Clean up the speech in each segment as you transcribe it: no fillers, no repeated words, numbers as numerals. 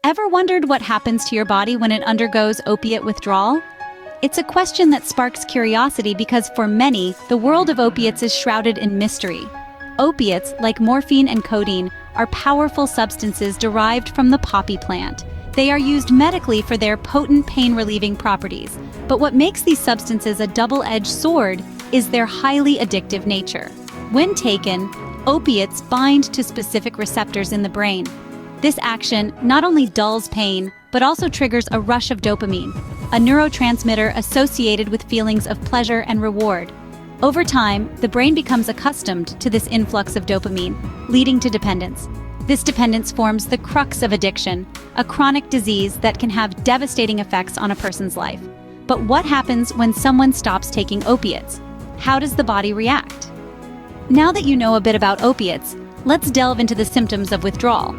Ever wondered what happens to your body when it undergoes opiate withdrawal? It's a question that sparks curiosity because for many, the world of opiates is shrouded in mystery. Opiates, like morphine and codeine, are powerful substances derived from the poppy plant. They are used medically for their potent pain-relieving properties. But what makes these substances a double-edged sword is their highly addictive nature. When taken, opiates bind to specific receptors in the brain. This action not only dulls pain, but also triggers a rush of dopamine, a neurotransmitter associated with feelings of pleasure and reward. Over time, the brain becomes accustomed to this influx of dopamine, leading to dependence. This dependence forms the crux of addiction, a chronic disease that can have devastating effects on a person's life. But what happens when someone stops taking opiates? How does the body react? Now that you know a bit about opiates, let's delve into the symptoms of withdrawal.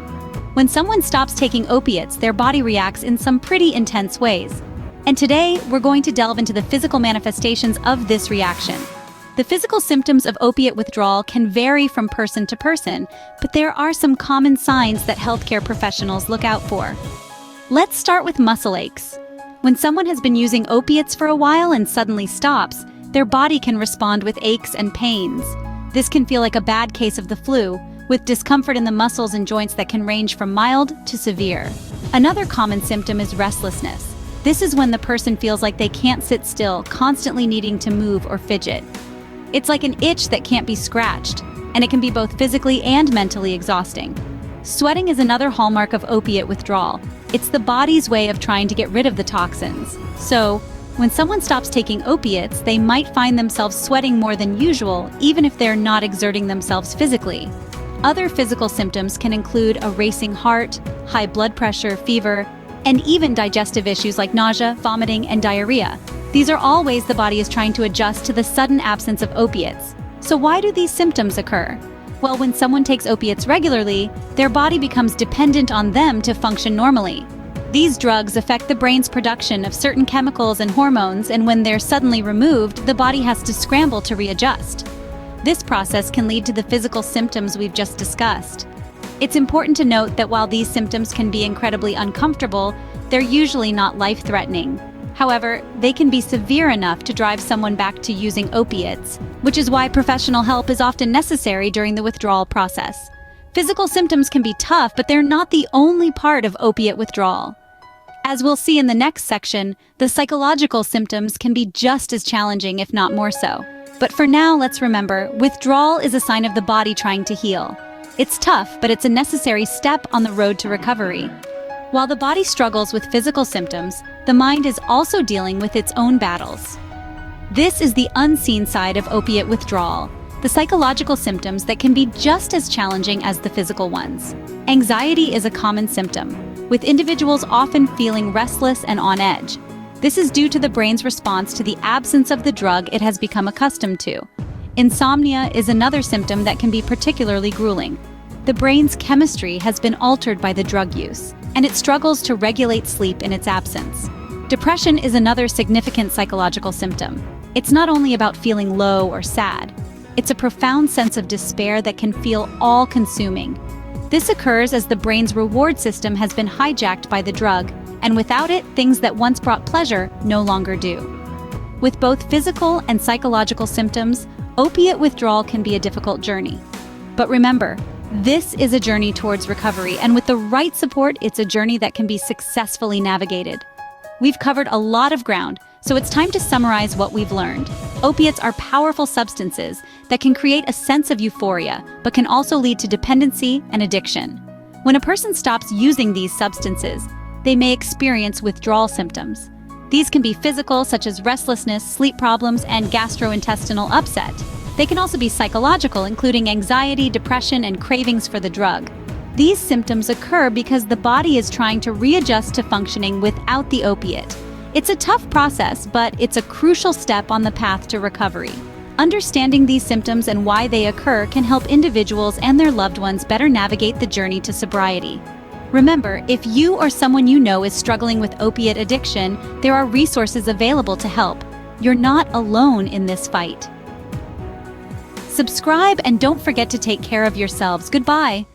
When someone stops taking opiates, their body reacts in some pretty intense ways. And today, we're going to delve into the physical manifestations of this reaction. The physical symptoms of opiate withdrawal can vary from person to person, but there are some common signs that healthcare professionals look out for. Let's start with muscle aches. When someone has been using opiates for a while and suddenly stops, their body can respond with aches and pains. This can feel like a bad case of the flu, with discomfort in the muscles and joints that can range from mild to severe. Another common symptom is restlessness. This is when the person feels like they can't sit still, constantly needing to move or fidget. It's like an itch that can't be scratched, and it can be both physically and mentally exhausting. Sweating is another hallmark of opiate withdrawal. It's the body's way of trying to get rid of the toxins. So, when someone stops taking opiates, they might find themselves sweating more than usual, even if they're not exerting themselves physically. Other physical symptoms can include a racing heart, high blood pressure, fever, and even digestive issues like nausea, vomiting, and diarrhea. These are all ways the body is trying to adjust to the sudden absence of opiates. So why do these symptoms occur? Well, when someone takes opiates regularly, their body becomes dependent on them to function normally. These drugs affect the brain's production of certain chemicals and hormones, and when they're suddenly removed, the body has to scramble to readjust. This process can lead to the physical symptoms we've just discussed. It's important to note that while these symptoms can be incredibly uncomfortable, they're usually not life-threatening. However, they can be severe enough to drive someone back to using opiates, which is why professional help is often necessary during the withdrawal process. Physical symptoms can be tough, but they're not the only part of opiate withdrawal. As we'll see in the next section, the psychological symptoms can be just as challenging, if not more so. But for now, let's remember, withdrawal is a sign of the body trying to heal. It's tough, but it's a necessary step on the road to recovery. While the body struggles with physical symptoms, the mind is also dealing with its own battles. This is the unseen side of opiate withdrawal, the psychological symptoms that can be just as challenging as the physical ones. Anxiety is a common symptom, with individuals often feeling restless and on edge. This is due to the brain's response to the absence of the drug it has become accustomed to. Insomnia is another symptom that can be particularly grueling. The brain's chemistry has been altered by the drug use, and it struggles to regulate sleep in its absence. Depression is another significant psychological symptom. It's not only about feeling low or sad. It's a profound sense of despair that can feel all-consuming. This occurs as the brain's reward system has been hijacked by the drug, and without it, things that once brought pleasure no longer do. With both physical and psychological symptoms, opiate withdrawal can be a difficult journey. But remember, this is a journey towards recovery, and with the right support, it's a journey that can be successfully navigated. We've covered a lot of ground, so it's time to summarize what we've learned. Opiates are powerful substances that can create a sense of euphoria, but can also lead to dependency and addiction. When a person stops using these substances, they may experience withdrawal symptoms. These can be physical, such as restlessness, sleep problems, and gastrointestinal upset. They can also be psychological, including anxiety, depression, and cravings for the drug. These symptoms occur because the body is trying to readjust to functioning without the opiate. It's a tough process, but it's a crucial step on the path to recovery. Understanding these symptoms and why they occur can help individuals and their loved ones better navigate the journey to sobriety. Remember, if you or someone you know is struggling with opiate addiction, there are resources available to help. You're not alone in this fight. Subscribe and don't forget to take care of yourselves. Goodbye.